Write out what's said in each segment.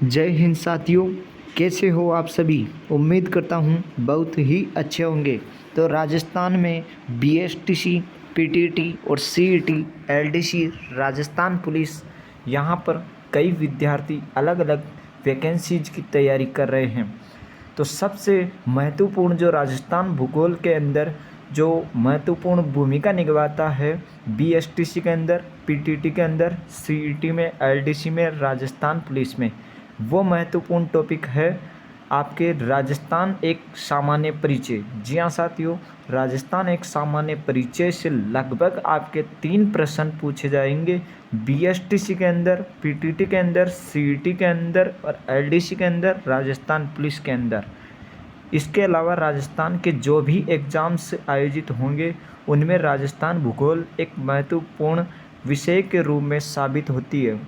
जय हिंद साथियों, कैसे हो आप सभी। उम्मीद करता हूँ बहुत ही अच्छे होंगे। तो राजस्थान में बीएसटीसी, पीटीटी और सीईटी, एलडीसी, राजस्थान पुलिस, यहाँ पर कई विद्यार्थी अलग अलग वैकेंसीज की तैयारी कर रहे हैं। तो सबसे महत्वपूर्ण जो राजस्थान भूगोल के अंदर जो महत्वपूर्ण भूमिका निभाता है, बीएसटीसी के अंदर, पीटीटी के अंदर, सीईटी में, एलडीसी में, राजस्थान पुलिस में, वो महत्वपूर्ण टॉपिक है आपके राजस्थान एक सामान्य परिचय। जी हाँ साथियों, राजस्थान एक सामान्य परिचय से लगभग आपके 3 प्रश्न पूछे जाएंगे बीएसटीसी के अंदर, पीटीटी के अंदर, सीईटी के अंदर और एलडीसी के अंदर, राजस्थान पुलिस के अंदर। इसके अलावा राजस्थान के जो भी एग्ज़ाम्स आयोजित होंगे उनमें राजस्थान भूगोल एक महत्वपूर्ण विषय के रूप में साबित होती है।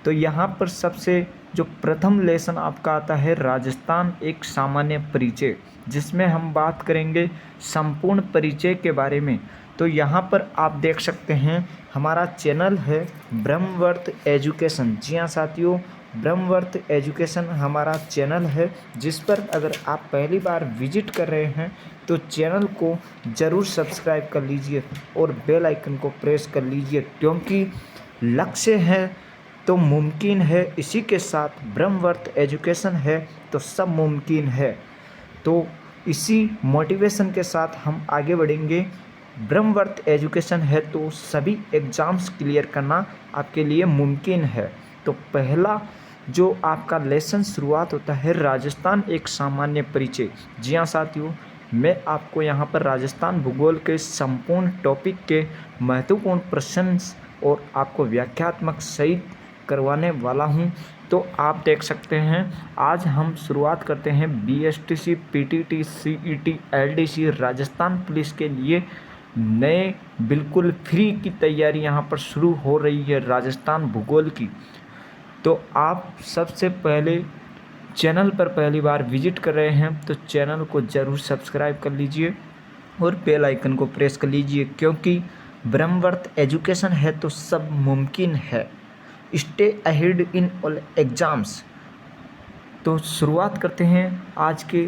तो यहाँ पर सबसे जो प्रथम लेसन आपका आता है राजस्थान एक सामान्य परिचय, जिसमें हम बात करेंगे संपूर्ण परिचय के बारे में। तो यहाँ पर आप देख सकते हैं हमारा चैनल है ब्रह्मवर्त एजुकेशन। जी हाँ साथियों, ब्रह्मवर्त एजुकेशन हमारा चैनल है, जिस पर अगर आप पहली बार विजिट कर रहे हैं तो चैनल को ज़रूर सब्सक्राइब कर लीजिए और बेल आइकन को प्रेस कर लीजिए, क्योंकि लक्ष्य है तो मुमकिन है, इसी के साथ ब्रह्मवर्त एजुकेशन है तो सब मुमकिन है। तो इसी मोटिवेशन के साथ हम आगे बढ़ेंगे। ब्रह्मवर्त एजुकेशन है तो सभी एग्ज़ाम्स क्लियर करना आपके लिए मुमकिन है। तो पहला जो आपका लेसन शुरुआत होता है राजस्थान एक सामान्य परिचय। जी हाँ साथियों, मैं आपको यहाँ पर राजस्थान भूगोल के संपूर्ण टॉपिक के महत्वपूर्ण प्रश्न और आपको व्याख्यात्मक सहित करवाने वाला हूँ। तो आप देख सकते हैं आज हम शुरुआत करते हैं BSTC, PTT, CET, LDC, Rajasthan police के लिए नए बिल्कुल फ्री की तैयारी यहाँ पर शुरू हो रही है राजस्थान भूगोल की। तो आप सबसे पहले चैनल पर पहली बार विजिट कर रहे हैं तो चैनल को ज़रूर सब्सक्राइब कर लीजिए और बेल आइकन को प्रेस कर लीजिए, क्योंकि ब्रह्मवर्त एजुकेशन है तो सब मुमकिन है। Stay ahead in all exams. तो शुरुआत करते हैं आज के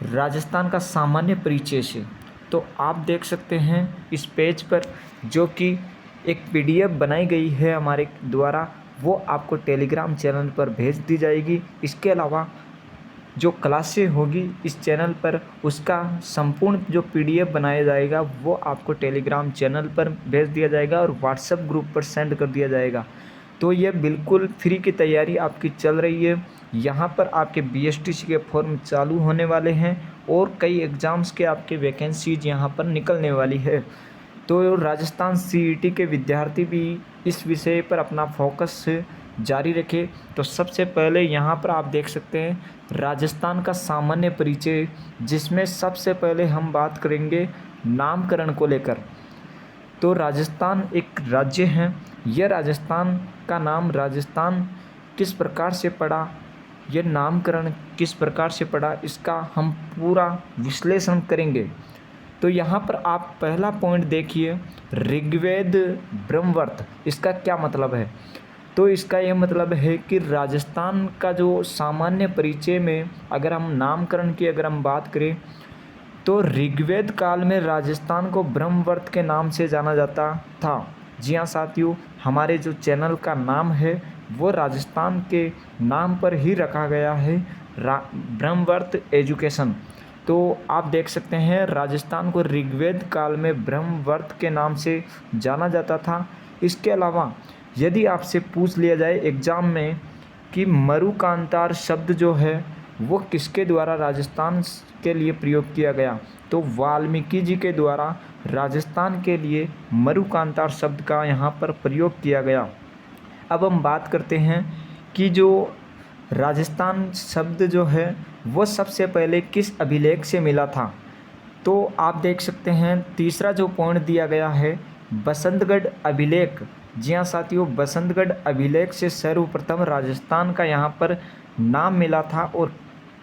राजस्थान का सामान्य परिचय से। तो आप देख सकते हैं इस पेज पर जो कि एक पीडीएफ बनाई गई है हमारे द्वारा, वो आपको टेलीग्राम चैनल पर भेज दी जाएगी। इसके अलावा जो क्लासें होगी इस चैनल पर, उसका संपूर्ण जो पीडीएफ बनाया जाएगा वो आपको टेलीग्राम चैनल पर भेज दिया जाएगा और व्हाट्सएप ग्रुप पर सेंड कर दिया जाएगा। तो ये बिल्कुल फ्री की तैयारी आपकी चल रही है। यहाँ पर आपके बीएसटीसी के फॉर्म चालू होने वाले हैं और कई एग्ज़ाम्स के आपके वैकेंसीज यहाँ पर निकलने वाली है। तो राजस्थान सीईटी के विद्यार्थी भी इस विषय पर अपना फोकस जारी रखें। तो सबसे पहले यहाँ पर आप देख सकते हैं राजस्थान का सामान्य परिचय, जिसमें सबसे पहले हम बात करेंगे नामकरण को लेकर। तो राजस्थान एक राज्य है। यह राजस्थान का नाम राजस्थान किस प्रकार से पड़ा, यह नामकरण किस प्रकार से पड़ा, इसका हम पूरा विश्लेषण करेंगे। तो यहाँ पर आप पहला पॉइंट देखिए, ऋग्वेद ब्रह्मवर्त, इसका क्या मतलब है। तो इसका यह मतलब है कि राजस्थान का जो सामान्य परिचय में अगर हम नामकरण की अगर हम बात करें तो ऋग्वेद काल में राजस्थान को ब्रह्मवर्त के नाम से जाना जाता था। जी हाँ साथियों, हमारे जो चैनल का नाम है वो राजस्थान के नाम पर ही रखा गया है, ब्रह्मवर्त एजुकेशन। तो आप देख सकते हैं राजस्थान को ऋग्वेद काल में ब्रह्मवर्त के नाम से जाना जाता था। इसके अलावा यदि आपसे पूछ लिया जाए एग्ज़ाम में कि मरुकांतार शब्द जो है वो किसके द्वारा राजस्थान के लिए प्रयोग किया गया, तो वाल्मीकि जी के द्वारा राजस्थान के लिए मरुकांतार शब्द का यहाँ पर प्रयोग किया गया। अब हम बात करते हैं कि जो राजस्थान शब्द जो है वो सबसे पहले किस अभिलेख से मिला था। तो आप देख सकते हैं तीसरा जो पॉइंट दिया गया है बसंतगढ़ अभिलेख। जी हाँ साथियों, बसंतगढ़ अभिलेख से सर्वप्रथम राजस्थान का यहाँ पर नाम मिला था। और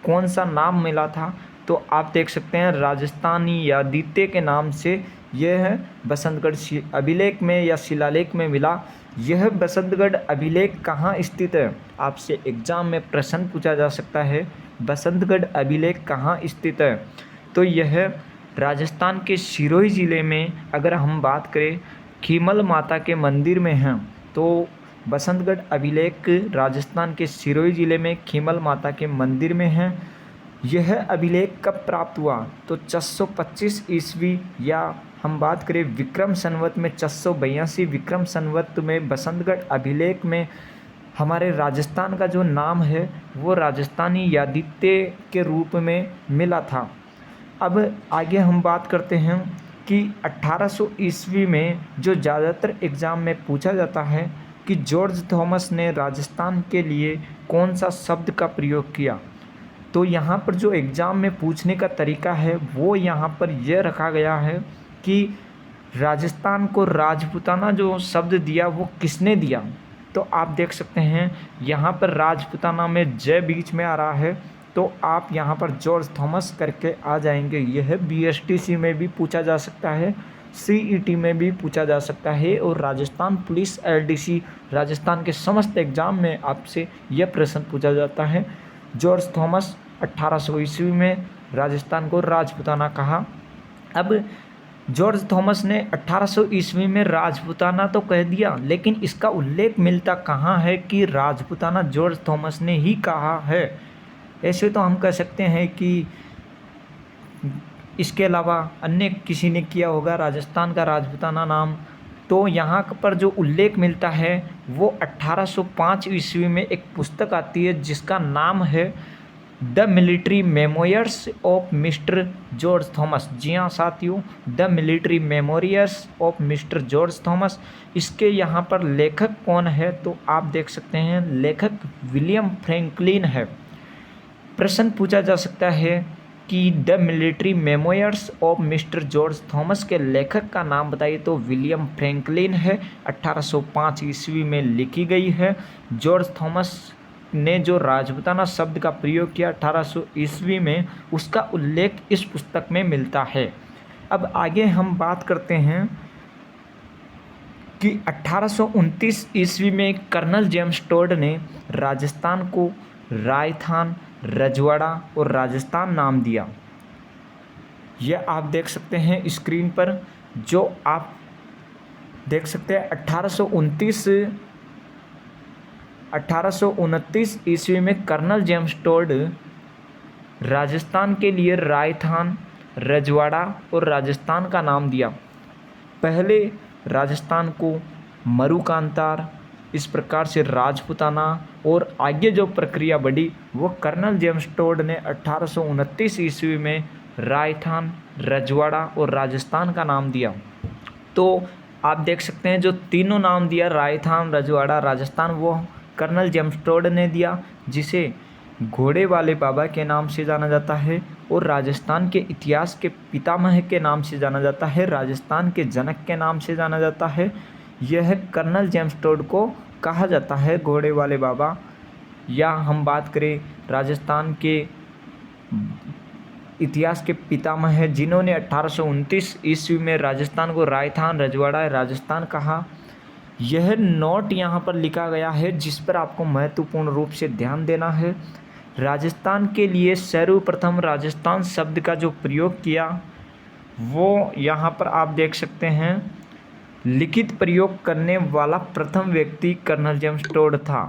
कौन सा नाम मिला था, तो आप देख सकते हैं राजस्थानी यादित्य के नाम से यह है बसंतगढ़ अभिलेख में या शिलालेख में मिला। यह बसंतगढ़ अभिलेख कहाँ स्थित है? आपसे एग्जाम में प्रश्न पूछा जा सकता है, बसंतगढ़ अभिलेख कहाँ स्थित है? तो यह राजस्थान के सिरोही ज़िले में, अगर हम बात करें खीमल माता के मंदिर में है, तो बसंतगढ़ अभिलेख राजस्थान के सिरोही ज़िले में खीमल माता के मंदिर में है। यह अभिलेख कब प्राप्त हुआ? तो 625 ईस्वी, या हम बात करें विक्रम संवत में 682 विक्रम संवत में बसंतगढ़ अभिलेख में हमारे राजस्थान का जो नाम है वो राजस्थानी यादित्य के रूप में मिला था। अब आगे हम बात करते हैं कि 1800 ईस्वी में जो ज़्यादातर एग्ज़ाम में पूछा जाता है कि जॉर्ज थॉमस ने राजस्थान के लिए कौन सा शब्द का प्रयोग किया। तो यहाँ पर जो एग्ज़ाम में पूछने का तरीका है वो यहाँ पर यह रखा गया है कि राजस्थान को राजपूताना जो शब्द दिया वो किसने दिया। तो आप देख सकते हैं यहाँ पर राजपूताना में जय बीच में आ रहा है, तो आप यहाँ पर जॉर्ज थॉमस करके आ जाएंगे। यह बीएसटीसी में भी पूछा जा सकता है, सीईटी में भी पूछा जा सकता है, और राजस्थान पुलिस एलडीसी राजस्थान के समस्त एग्ज़ाम में आपसे यह प्रश्न पूछा जाता है। जॉर्ज थॉमस 1800 ईस्वी में राजस्थान को राजपूताना कहा। अब जॉर्ज थॉमस ने 1800 ईस्वी में राजपूताना तो कह दिया, लेकिन इसका उल्लेख मिलता कहाँ है कि राजपूताना जॉर्ज थॉमस ने ही कहा है। ऐसे तो हम कह सकते हैं कि इसके अलावा अन्य किसी ने किया होगा राजस्थान का राजपूताना नाम। तो यहाँ पर जो उल्लेख मिलता है वो 1805 ईस्वी में एक पुस्तक आती है जिसका नाम है the military memoirs of mister George Thomas. जी हाँ साथियों, the military memoirs of mister George Thomas. इसके यहाँ पर लेखक कौन है? तो आप देख सकते हैं लेखक विलियम फ्रैंकलिन है। प्रश्न पूछा जा सकता है कि the military memoirs of mister George Thomas के लेखक का नाम बताइए, तो विलियम फ्रैंकलिन है। 1805 ईस्वी में लिखी गई है। जॉर्ज थॉमस ने जो राजपूताना शब्द का प्रयोग किया 1800 ईस्वी में, उसका उल्लेख इस पुस्तक में मिलता है। अब आगे हम बात करते हैं कि 1829 ईस्वी में कर्नल जेम्स टोड ने राजस्थान को रायथान, रजवाड़ा और राजस्थान नाम दिया। यह आप देख सकते हैं स्क्रीन पर, जो आप देख सकते हैं 1829 ईस्वी में कर्नल जेम्स टोड राजस्थान के लिए रायथान, रजवाड़ा और राजस्थान का नाम दिया। पहले राजस्थान को मरुकांतार, इस प्रकार से राजपूताना, और आगे जो प्रक्रिया बढ़ी वो कर्नल जेम्स टोड ने 1829 ईस्वी में रायथान, रजवाड़ा और राजस्थान का नाम दिया। तो आप देख सकते हैं जो तीनों नाम दिया रायथान, रजवाड़ा, राजस्थान, वो कर्नल जेम्स टोड ने दिया, जिसे घोड़े वाले बाबा के नाम से जाना जाता है और राजस्थान के इतिहास के पितामह के नाम से जाना जाता है, राजस्थान के जनक के नाम से जाना जाता है। यह कर्नल जेम्स टोड को कहा जाता है घोड़े वाले बाबा। या हम बात करें राजस्थान के इतिहास के पितामह जिन्होंने 1829 ईस्वी में राजस्थान को रायथान, रजवाड़ा, राजस्थान कहा। यह नोट यहाँ पर लिखा गया है जिस पर आपको महत्वपूर्ण रूप से ध्यान देना है। राजस्थान के लिए सर्वप्रथम राजस्थान शब्द का जो प्रयोग किया वो यहाँ पर आप देख सकते हैं, लिखित प्रयोग करने वाला प्रथम व्यक्ति कर्नल जेम्स टोड था।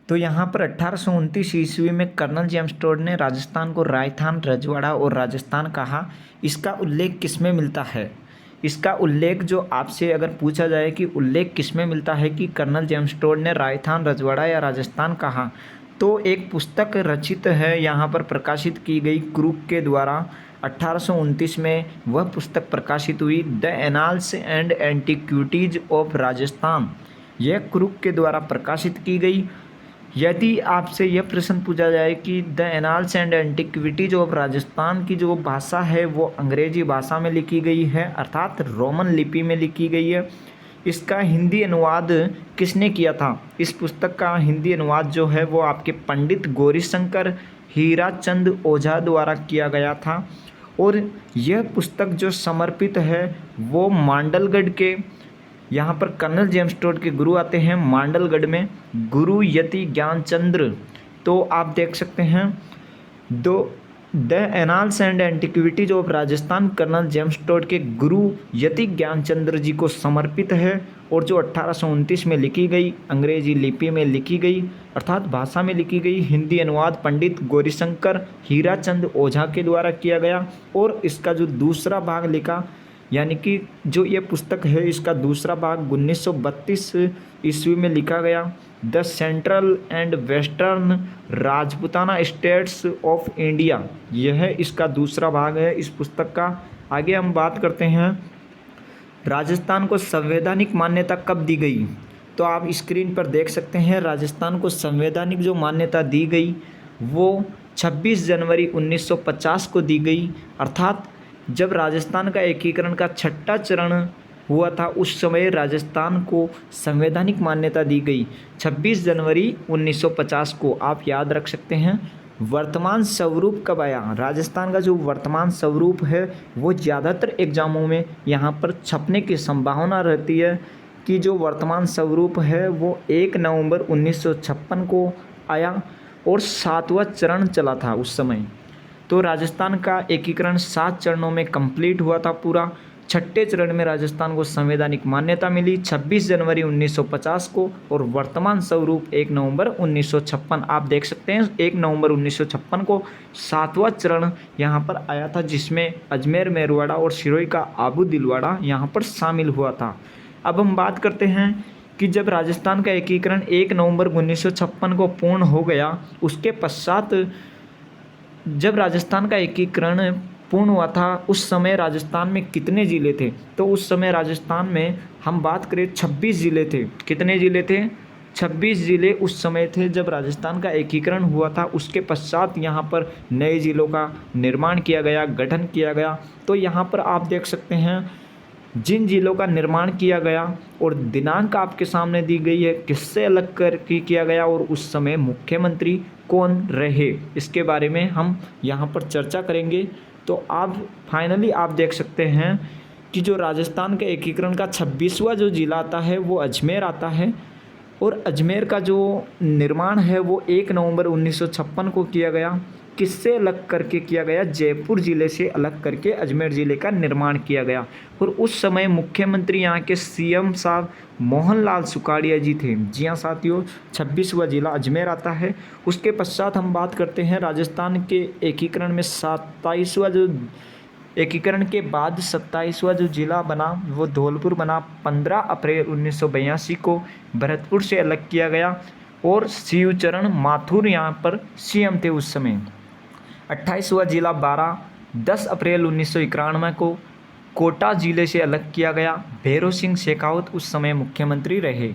तो यहाँ पर 1829 ईस्वी में कर्नल जेम्स टोड ने राजस्थान को रायथान, रजवाड़ा और राजस्थान कहा। इसका उल्लेख किस में मिलता है? इसका उल्लेख जो आपसे अगर पूछा जाए कि उल्लेख किस में मिलता है कि कर्नल जेम्स टोड ने रायथान, रजवाड़ा या राजस्थान कहा, तो एक पुस्तक रचित है, यहाँ पर प्रकाशित की गई क्रूक के द्वारा। 1829 में वह पुस्तक प्रकाशित हुई, the Annals and antiquities of Rajasthan. यह क्रूक के द्वारा प्रकाशित की गई। यदि आपसे यह प्रश्न पूछा जाए कि the Annals and antiquities of Rajasthan की जो भाषा है वो अंग्रेजी भाषा में लिखी गई है, अर्थात रोमन लिपि में लिखी गई है। इसका हिंदी अनुवाद किसने किया था? इस पुस्तक का हिंदी अनुवाद जो है वो आपके पंडित गौरीशंकर हीराचंद ओझा द्वारा किया गया था। और यह पुस्तक जो समर्पित है वो मांडलगढ़ के, यहाँ पर कर्नल जेम्स टोड के गुरु आते हैं मांडलगढ़ में, गुरु यति ज्ञानचंद्र। तो आप देख सकते हैं the Annals and Antiquities of Rajasthan Colonel James Tod के गुरु यति ज्ञानचंद्र जी को समर्पित है, और जो 1829 में लिखी गई, अंग्रेजी लिपि में लिखी गई अर्थात भाषा में लिखी गई, हिंदी अनुवाद पंडित गौरीशंकर हीराचंद ओझा के द्वारा किया गया। और इसका जो दूसरा भाग लिखा, यानी कि जो ये पुस्तक है इसका दूसरा भाग 1932 ईस्वी में लिखा गया, the central and western Rajputana states of India, यह इसका दूसरा भाग है इस पुस्तक का। आगे हम बात करते हैं राजस्थान को संवैधानिक मान्यता कब दी गई। तो आप स्क्रीन पर देख सकते हैं राजस्थान को संवैधानिक जो मान्यता दी गई वो 26 जनवरी 1950 को दी गई, अर्थात जब राजस्थान का एकीकरण का छठा चरण हुआ था उस समय राजस्थान को संवैधानिक मान्यता दी गई 26 जनवरी 1950 को। आप याद रख सकते हैं। वर्तमान स्वरूप कब आया, राजस्थान का जो वर्तमान स्वरूप है वो ज़्यादातर एग्जामों में यहाँ पर छपने की संभावना रहती है कि जो वर्तमान स्वरूप है वो 1 नवंबर 1956 को आया और 7वां चरण चला था उस समय। तो राजस्थान का एकीकरण 7 चरणों में कंप्लीट हुआ था पूरा। छठे चरण में राजस्थान को संवैधानिक मान्यता मिली 26 जनवरी 1950 को, और वर्तमान स्वरूप 1 नवंबर 1956। आप देख सकते हैं 1 नवंबर 1956 को 7वां चरण यहाँ पर आया था, जिसमें अजमेर मेरवाड़ा और सिरोही का आबू दिलवाड़ा यहाँ पर शामिल हुआ था। अब हम बात करते हैं कि जब राजस्थान का एकीकरण 1 नवंबर 1956 को पूर्ण हो गया, उसके पश्चात जब राजस्थान का एकीकरण पूर्ण हुआ था उस समय राजस्थान में कितने ज़िले थे। तो उस समय राजस्थान में हम बात करें 26 ज़िले थे। कितने ज़िले थे? 26 ज़िले उस समय थे जब राजस्थान का एकीकरण हुआ था। उसके पश्चात यहाँ पर नए ज़िलों का निर्माण किया गया, गठन किया गया। तो यहाँ पर आप देख सकते हैं जिन जिलों का निर्माण किया गया और दिनांक आपके सामने दी गई है, किससे अलग करके किया गया और उस समय मुख्यमंत्री कौन रहे, इसके बारे में हम यहाँ पर चर्चा करेंगे। तो आप फाइनली आप देख सकते हैं कि जो राजस्थान के एकीकरण का 26वां जो जिला आता है वो अजमेर आता है, और अजमेर का जो निर्माण है वो 1 नवंबर 1956 को किया गया। किससे अलग करके किया गया? जयपुर ज़िले से अलग करके अजमेर ज़िले का निर्माण किया गया। और उस समय मुख्यमंत्री यहाँ के सीएम साहब मोहनलाल सुखाड़िया जी थे। जी हाँ साथियों, 26वां जिला अजमेर आता है। उसके पश्चात हम बात करते हैं राजस्थान के एकीकरण में 27वां जो एकीकरण के बाद 27वां जो जिला बना वो धौलपुर बना। 15 अप्रैल 1982 को भरतपुर से अलग किया गया, और शिवचरण माथुर यहाँ पर सीएम थे उस समय। 28वां जिला 10 अप्रैल 1991 को कोटा जिले से अलग किया गया। भैरों सिंह शेखावत उस समय मुख्यमंत्री रहे।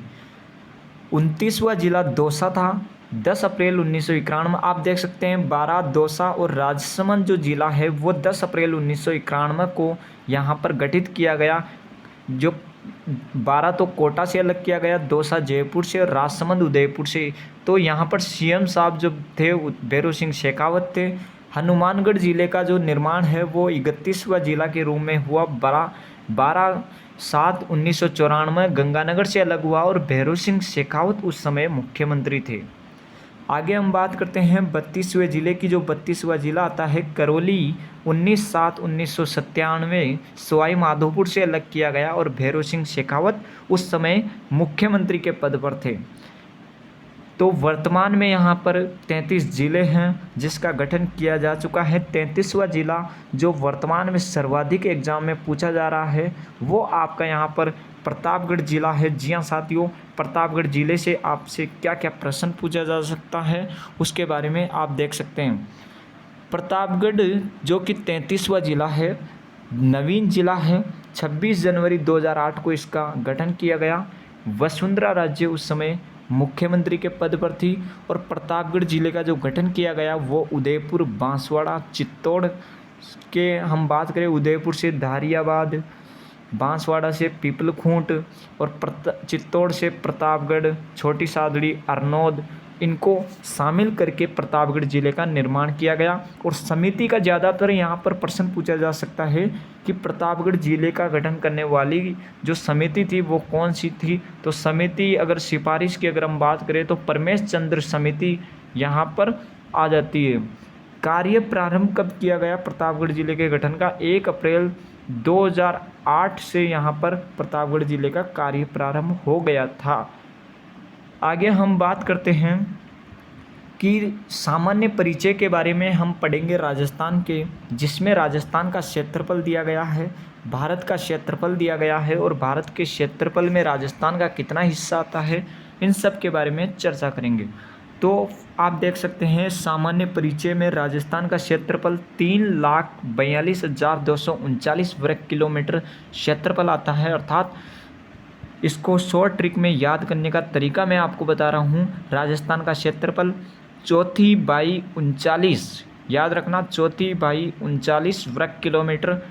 29वां जिला दौसा था 10 अप्रैल 1991 में। आप देख सकते हैं 12 दौसा, और राजसमंद जो जिला है वो 10 अप्रैल 1991 को यहाँ पर गठित किया गया। जो 12 तो कोटा से अलग किया गया, दौसा जयपुर से और राजसमंद उदयपुर से। तो यहाँ पर सीएम साहब जो थे भैरों सिंह शेखावत थे। हनुमानगढ़ जिले का जो निर्माण है वो 31वां जिला के रूप में हुआ। 12/7/1994 गंगानगर से अलग हुआ, और भैरों सिंह शेखावत उस समय मुख्यमंत्री थे। आगे हम बात करते हैं 32वें जिले की। जो 32वां जिला आता है करौली, 19/7/1997 सवाई माधोपुर से अलग किया गया, और भैरों सिंह शेखावत उस समय मुख्यमंत्री के पद पर थे। तो वर्तमान में यहाँ पर 33 जिले हैं जिसका गठन किया जा चुका है। 33वां जिला जो वर्तमान में सर्वाधिक एग्जाम में पूछा जा रहा है वो आपका यहाँ पर प्रतापगढ़ जिला है। जी हाँ साथियों, प्रतापगढ़ जिले से आपसे क्या क्या प्रश्न पूछा जा सकता है उसके बारे में आप देख सकते हैं। प्रतापगढ़ जो कि 33वां जिला है, नवीन जिला है। 26 जनवरी 2008 को इसका गठन किया गया। वसुंधरा राजे उस समय मुख्यमंत्री के पद पर थी, और प्रतापगढ़ जिले का जो गठन किया गया वो उदयपुर, बांसवाड़ा, चित्तौड़ के हम बात करें उदयपुर से धारियाबाद, बांसवाड़ा से पीपलखूंट, और चित्तौड़ से प्रतापगढ़, छोटी सादड़ी, अरनोद, इनको शामिल करके प्रतापगढ़ जिले का निर्माण किया गया। और समिति का ज़्यादातर यहाँ पर प्रश्न पूछा जा सकता है कि प्रतापगढ़ जिले का गठन करने वाली जो समिति थी वो कौन सी थी। तो समिति अगर सिफारिश की अगर हम बात करें तो परमेश चंद्र समिति यहाँ पर आ जाती है। कार्य प्रारंभ कब किया गया प्रतापगढ़ जिले के गठन का? 1 अप्रैल 2008 से यहाँ पर प्रतापगढ़ जिले का कार्य प्रारंभ हो गया था। आगे हम बात करते हैं कि सामान्य परिचय के बारे में हम पढ़ेंगे राजस्थान के, जिसमें राजस्थान का क्षेत्रफल दिया गया है, भारत का क्षेत्रफल दिया गया है और भारत के क्षेत्रफल में राजस्थान का कितना हिस्सा आता है, इन सब के बारे में चर्चा करेंगे। तो आप देख सकते हैं सामान्य परिचय में राजस्थान का क्षेत्रफल 3,42,239 वर्ग किलोमीटर क्षेत्रफल आता है। अर्थात इसको शॉर्ट ट्रिक में याद करने का तरीका मैं आपको बता रहा हूँ। राजस्थान का क्षेत्रफल 4/39, याद रखना 4/39 वर्ग किलोमीटर।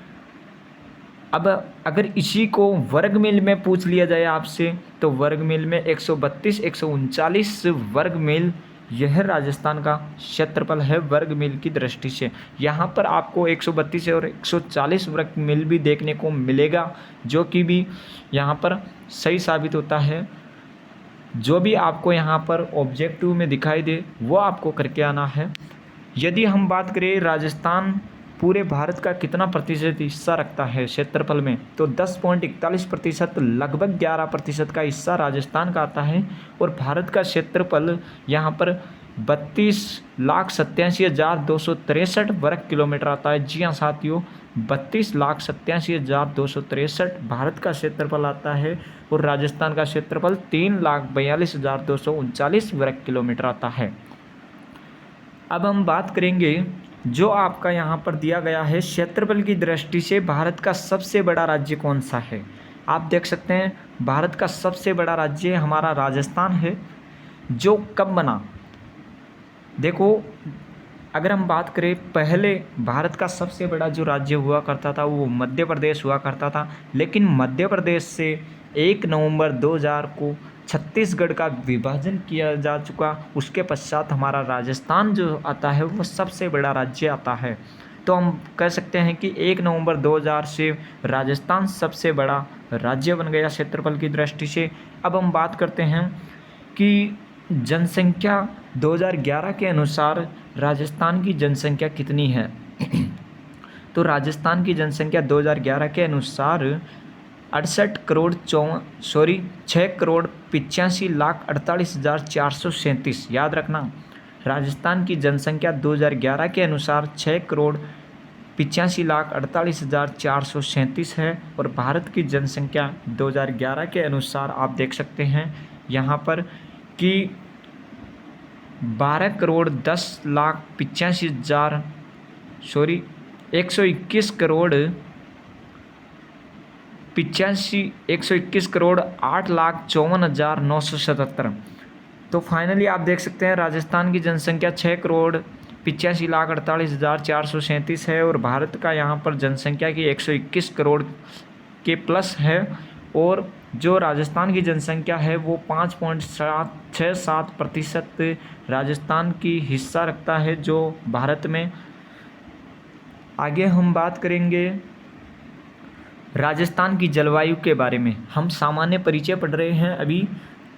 अब अगर इसी को वर्ग मील में पूछ लिया जाए आपसे तो वर्ग मील में 132-139 वर्ग मील यह राजस्थान का क्षेत्रफल है वर्ग मील की दृष्टि से। यहाँ पर आपको 132 और 140 वर्ग मील भी देखने को मिलेगा, जो कि भी यहाँ पर सही साबित होता है। जो भी आपको यहाँ पर ऑब्जेक्टिव में दिखाई दे वो आपको करके आना है। यदि हम बात करें राजस्थान पूरे भारत का कितना प्रतिशत हिस्सा रखता है क्षेत्रफल में, तो 10.41%, लगभग 11% का हिस्सा राजस्थान का आता है। और भारत का क्षेत्रफल यहाँ पर 32,87,263 वर्ग किलोमीटर आता है। जी हाँ साथियों, 32,87,263 भारत का क्षेत्रफल आता है और राजस्थान का क्षेत्रफल 3,42,239 वर्ग किलोमीटर आता है। अब हम बात करेंगे जो आपका यहाँ पर दिया गया है क्षेत्रफल की दृष्टि से भारत का सबसे बड़ा राज्य कौन सा है। आप देख सकते हैं भारत का सबसे बड़ा राज्य हमारा राजस्थान है। जो कब बना, देखो अगर हम बात करें पहले भारत का सबसे बड़ा जो राज्य हुआ करता था वो मध्य प्रदेश हुआ करता था, लेकिन मध्य प्रदेश से 1 नवंबर 2000 को छत्तीसगढ़ का विभाजन किया जा चुका। उसके पश्चात हमारा राजस्थान जो आता है वो सबसे बड़ा राज्य आता है। तो हम कह सकते हैं कि 1 नवंबर 2000 से राजस्थान सबसे बड़ा राज्य बन गया क्षेत्रफल की दृष्टि से। अब हम बात करते हैं कि जनसंख्या 2011 के अनुसार राजस्थान की जनसंख्या कितनी है। तो राजस्थान की जनसंख्या 2011 के अनुसार 6,85,48,437। याद रखना राजस्थान की जनसंख्या 2011 के अनुसार 6,85,48,437 है। और भारत की जनसंख्या 2011 के अनुसार आप देख सकते हैं यहाँ पर कि 121 करोड़ 8,54,977। तो फाइनली आप देख सकते हैं राजस्थान की जनसंख्या 6,85,48,437 है और भारत का यहाँ पर जनसंख्या की 121 करोड़ के प्लस है। और जो राजस्थान की जनसंख्या है वो 5.67% राजस्थान की हिस्सा रखता है जो भारत में। आगे हम बात करेंगे राजस्थान की जलवायु के बारे में। हम सामान्य परिचय पढ़ रहे हैं अभी,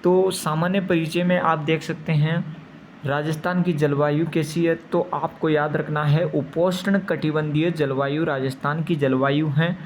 तो सामान्य परिचय में आप देख सकते हैं राजस्थान की जलवायु कैसी है। तो आपको याद रखना है उपोष्ण कटिबंधीय जलवायु राजस्थान की जलवायु है।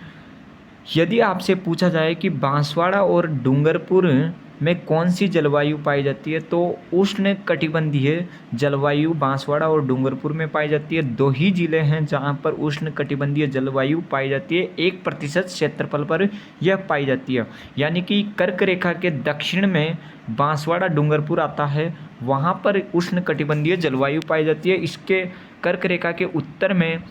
यदि आपसे पूछा जाए कि बांसवाड़ा और डूंगरपुर में कौन सी जलवायु पाई जाती है, तो उष्ण कटिबंधीय जलवायु बांसवाड़ा और डूंगरपुर में पाई जाती है। 2 ही जिले हैं जहां पर उष्ण कटिबंधीय जलवायु पाई जाती है। 1% क्षेत्रफल पर यह पाई जाती है, यानी कि कर्क रेखा के दक्षिण में बांसवाड़ा डूंगरपुर आता है, वहां पर उष्ण कटिबंधीय जलवायु पाई जाती है। इसके कर्क रेखा के उत्तर में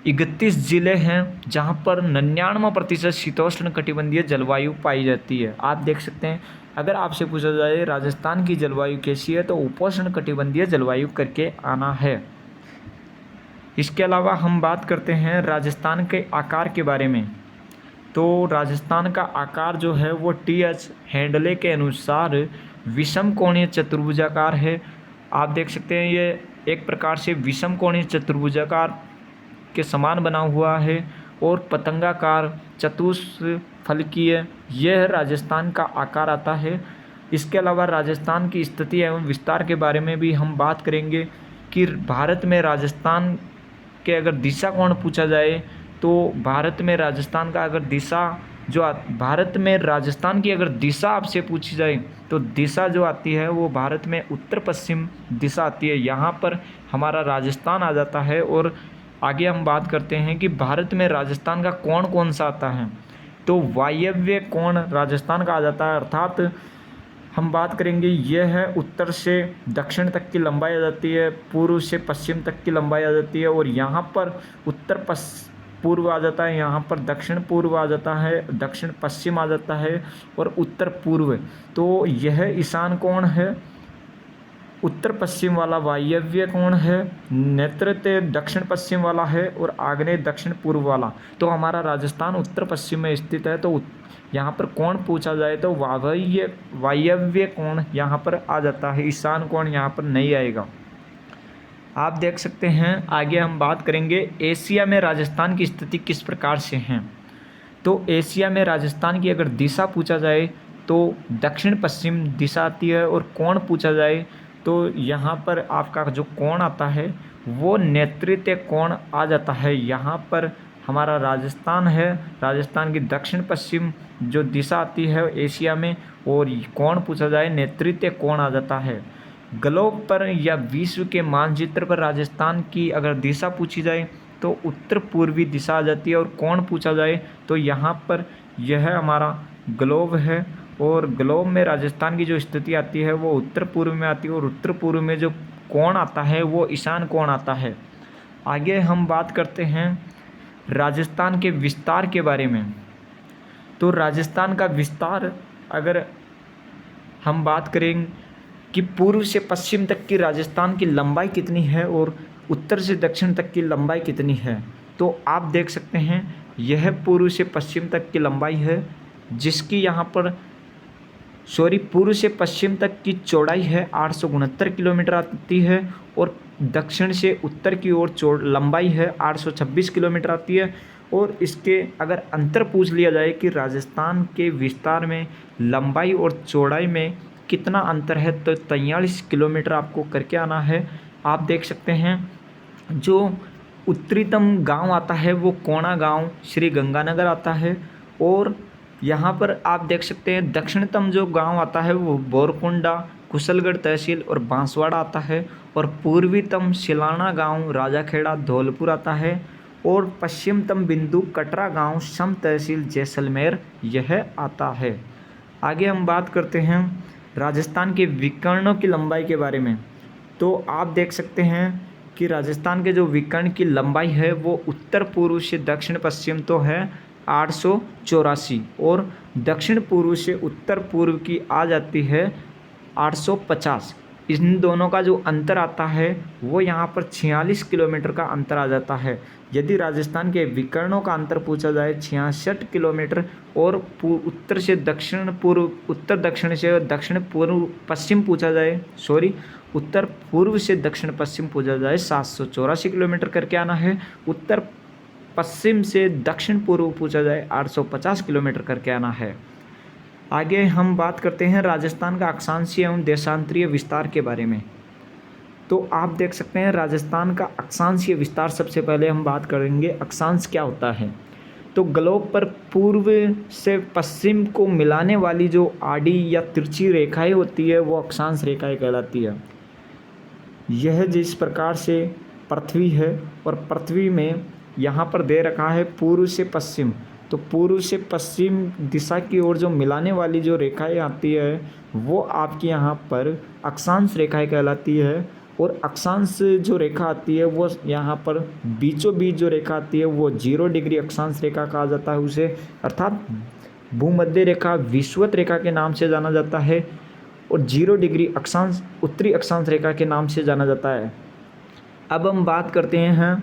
31 जिले हैं जहां पर 99% शीतोष्ण कटिबंधीय जलवायु पाई जाती है। आप देख सकते हैं अगर आपसे पूछा जाए राजस्थान की जलवायु कैसी है तो उपोष्ण कटिबंधीय जलवायु करके आना है। इसके अलावा हम बात करते हैं राजस्थान के आकार के बारे में। तो राजस्थान का आकार जो है वो TH हेंडले के अनुसार विषम कोणीय चतुर्भुजाकार है आप देख सकते हैं ये एक प्रकार से विषम कोणीय चतुर्भुजाकार के समान बना हुआ है और पतंगाकार चतुष्फलकीय यह राजस्थान का आकार आता है। इसके अलावा राजस्थान की स्थिति एवं विस्तार के बारे में भी हम बात करेंगे कि भारत में राजस्थान के अगर दिशा कोण पूछा जाए तो भारत में राजस्थान का अगर दिशा भारत में राजस्थान की अगर दिशा आपसे पूछी जाए तो दिशा जो आती है वो भारत में उत्तर पश्चिम दिशा आती है। यहाँ पर हमारा राजस्थान आ जाता है। और आगे हम बात करते हैं कि भारत में राजस्थान का कोण कौन सा आता है, तो वायव्य कोण राजस्थान का आ जाता है। अर्थात हम बात करेंगे यह है उत्तर से दक्षिण तक की लंबाई आ जाती है, पूर्व से पश्चिम तक की लंबाई आ जाती है और यहाँ पर उत्तर पूर्व आ जाता है, यहाँ पर दक्षिण पूर्व आ जाता है, दक्षिण पश्चिम आ जाता है और उत्तर पूर्व। तो यह ईशान कोण है, उत्तर पश्चिम वाला वायव्य कोण है, नैऋत्य दक्षिण पश्चिम वाला है और आग्नेय दक्षिण पूर्व वाला। तो हमारा राजस्थान उत्तर पश्चिम में स्थित है। तो यहाँ पर कोण पूछा जाए तो वायव्य कोण यहाँ पर आ जाता है, ईशान कोण यहाँ पर नहीं आएगा। आप देख सकते हैं आगे हम बात करेंगे एशिया में राजस्थान की स्थिति किस प्रकार से है। तो एशिया में राजस्थान की अगर दिशा पूछा जाए तो दक्षिण पश्चिम दिशा आती है और कोण पूछा जाए तो यहाँ पर आपका जो कोण आता है वो नैऋत्य कोण आ जाता है। यहाँ पर हमारा राजस्थान है, राजस्थान की दक्षिण पश्चिम जो दिशा आती है एशिया में, और कोण पूछा जाए नैऋत्य कोण आ जाता है। ग्लोब पर या विश्व के मानचित्र पर राजस्थान की अगर दिशा पूछी जाए तो उत्तर पूर्वी दिशा आ जाती है और कोण पूछा जाए तो यहाँ पर यह हमारा ग्लोब है और ग्लोब में राजस्थान की जो स्थिति आती है वो उत्तर पूर्व में आती है और उत्तर पूर्व में जो कोण आता है वो ईशान कोण आता है। आगे हम बात करते हैं राजस्थान के विस्तार के बारे में। तो राजस्थान का विस्तार अगर हम बात करें कि पूर्व से पश्चिम तक की राजस्थान की लंबाई कितनी है और उत्तर से दक्षिण तक की लंबाई कितनी है, तो आप देख सकते हैं यह पूर्व से पश्चिम तक की लंबाई है जिसकी यहाँ पर पूर्व से पश्चिम तक की चौड़ाई है 869 किलोमीटर आती है और दक्षिण से उत्तर की ओर लंबाई है 826 किलोमीटर आती है। और इसके अगर अंतर पूछ लिया जाए कि राजस्थान के विस्तार में लंबाई और चौड़ाई में कितना अंतर है तो 43 किलोमीटर आपको करके आना है। आप देख सकते हैं जो उत्तरीतम गांव आता है वो कोणा गांव श्री गंगानगर आता है और यहाँ पर आप देख सकते हैं दक्षिणतम जो गांव आता है वो बोरकुंडा कुशलगढ़ तहसील और बांसवाड़ा आता है और पूर्वीतम सिलाना गांव राजाखेड़ा धौलपुर आता है और पश्चिमतम बिंदु कटरा गांव सम तहसील जैसलमेर यह आता है। आगे हम बात करते हैं राजस्थान के विकर्णों की लंबाई के बारे में। तो आप देख सकते हैं कि राजस्थान के जो विकर्ण की लंबाई है वो उत्तर पूर्व से दक्षिण पश्चिम तो है 884 और दक्षिण पूर्व से उत्तर पूर्व की आ जाती है 850। इन दोनों का जो अंतर आता है वो यहाँ पर 46 किलोमीटर का अंतर आ जाता है। यदि राजस्थान के विकर्णों का अंतर पूछा जाए 66 किलोमीटर और उत्तर से दक्षिण पूर्व उत्तर दक्षिण से दक्षिण पूर्व पश्चिम पूछा जाए उत्तर पूर्व से दक्षिण पश्चिम पूछा जाए 784 किलोमीटर करके आना है। उत्तर पश्चिम से दक्षिण पूर्व पूछा जाए 850 किलोमीटर करके आना है। आगे हम बात करते हैं राजस्थान का अक्षांशीय एवं देशांतरीय विस्तार के बारे में। तो आप देख सकते हैं राजस्थान का अक्षांशीय विस्तार, सबसे पहले हम बात करेंगे अक्षांश क्या होता है। तो ग्लोब पर पूर्व से पश्चिम को मिलाने वाली जो आड़ी या तिरछी रेखाएं होती है वो अक्षांश रेखाएं कहलाती है। यह जिस प्रकार से पृथ्वी है और पृथ्वी में यहाँ पर दे रखा है पूर्व से पश्चिम, तो पूर्व से पश्चिम दिशा की ओर जो मिलाने वाली जो रेखाएं आती है वो आपकी यहाँ पर अक्षांश रेखाएं कहलाती है। और अक्षांश जो रेखा आती है वो यहाँ पर बीचों बीच जो रेखा आती है वो 0 डिग्री अक्षांश रेखा कहा जाता है उसे, अर्थात भूमध्य रेखा विषुवत रेखा के नाम से जाना जाता है और 0 डिग्री अक्षांश उत्तरी अक्षांश रेखा के नाम से जाना जाता है। अब हम बात करते हैं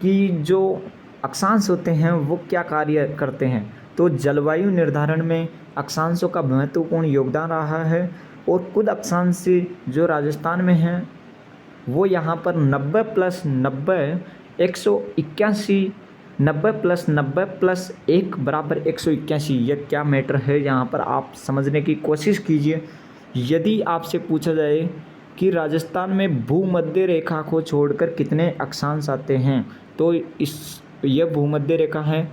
कि जो अक्षांश होते हैं वो क्या कार्य करते हैं। तो जलवायु निर्धारण में अक्षांशों का महत्वपूर्ण योगदान रहा है और खुद अक्षांश जो राजस्थान में हैं वो यहाँ पर 90 + 90 181, 90 + 90 + 1 = 181। यह क्या मैटर है यहाँ पर आप समझने की कोशिश कीजिए। यदि आपसे पूछा जाए कि राजस्थान में भूमध्य रेखा को छोड़कर कितने अक्षांश आते हैं, तो यह भूमध्य रेखा है,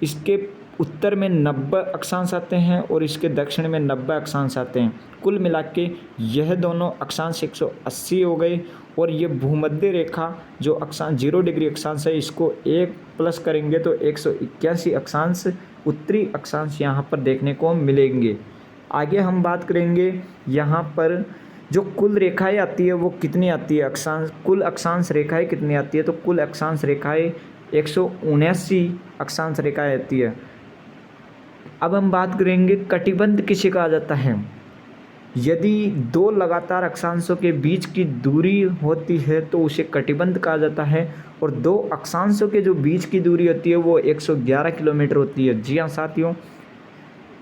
इसके उत्तर में 90 अक्षांश आते हैं और इसके दक्षिण में 90 अक्षांश आते हैं। कुल मिला के यह दोनों अक्षांश 180 हो गए और ये भूमध्य रेखा जो अक्षांश 0 डिग्री अक्षांश है, इसको 1 प्लस करेंगे तो 181 अक्षांश उत्तरी अक्षांश यहाँ पर देखने को मिलेंगे। आगे हम बात करेंगे यहाँ पर जो कुल रेखाएं आती है वो कितनी आती है, अक्षांश कुल अक्षांश रेखाएं कितनी आती है, तो कुल अक्षांश रेखाएं 179 अक्षांश रेखाएं आती है। अब हम बात करेंगे कटिबंध किसे कहा जाता है। यदि दो लगातार अक्षांशों के बीच की दूरी होती है तो उसे कटिबंध कहा जाता है, और दो अक्षांशों के जो बीच की दूरी होती है वो 111 किलोमीटर होती है। जी हाँ साथियों,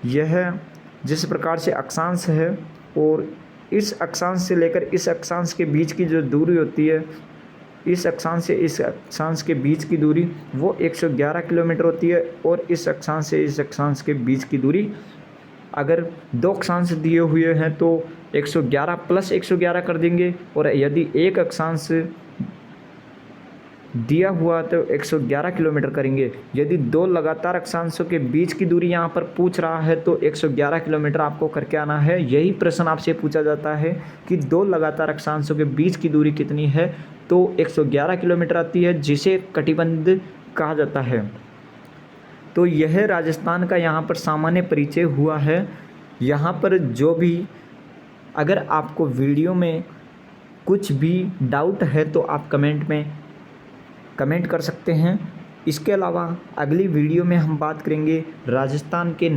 यह जिस प्रकार से अक्षांश है और इस अक्षांश से लेकर इस अक्षांश के बीच की जो दूरी होती है, इस अक्षांश से इस अक्षांश के बीच की दूरी वो 111 किलोमीटर होती है, और इस अक्षांश से इस अक्षांश के बीच की दूरी अगर दो अक्षांश दिए हुए हैं तो 111 + 111 कर देंगे, और यदि एक अक्षांश दिया हुआ तो 111 किलोमीटर करेंगे। यदि दो लगातार अक्षांशों के बीच की दूरी यहाँ पर पूछ रहा है तो 111 किलोमीटर आपको करके आना है। यही प्रश्न आपसे पूछा जाता है कि दो लगातार अक्षांशों के बीच की दूरी कितनी है, तो 111 किलोमीटर आती है, जिसे कटिबंध कहा जाता है। तो यह राजस्थान का यहाँ पर सामान्य परिचय हुआ है। यहाँ पर जो भी अगर आपको वीडियो में कुछ भी डाउट है तो आप कमेंट में कमेंट कर सकते हैं। इसके अलावा अगली वीडियो में हम बात करेंगे राजस्थान के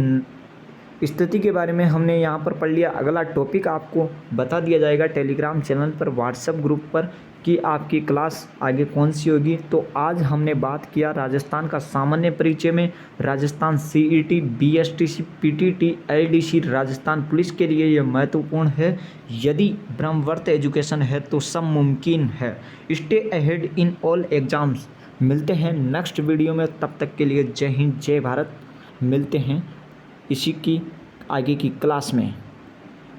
स्थिति के बारे में। हमने यहाँ पर पढ़ लिया, अगला टॉपिक आपको बता दिया जाएगा टेलीग्राम चैनल पर, व्हाट्सएप ग्रुप पर कि आपकी क्लास आगे कौन सी होगी। तो आज हमने बात किया राजस्थान का सामान्य परिचय में। Rajasthan CET, BSTC, PTT, LDC Rajasthan police के लिए यह महत्वपूर्ण है। यदि ब्रह्मवर्त एजुकेशन है तो सब मुमकिन है। Stay ahead in all exams. मिलते हैं नेक्स्ट वीडियो में, तब तक के लिए जय हिंद जय भारत। मिलते हैं इसी की आगे की क्लास में।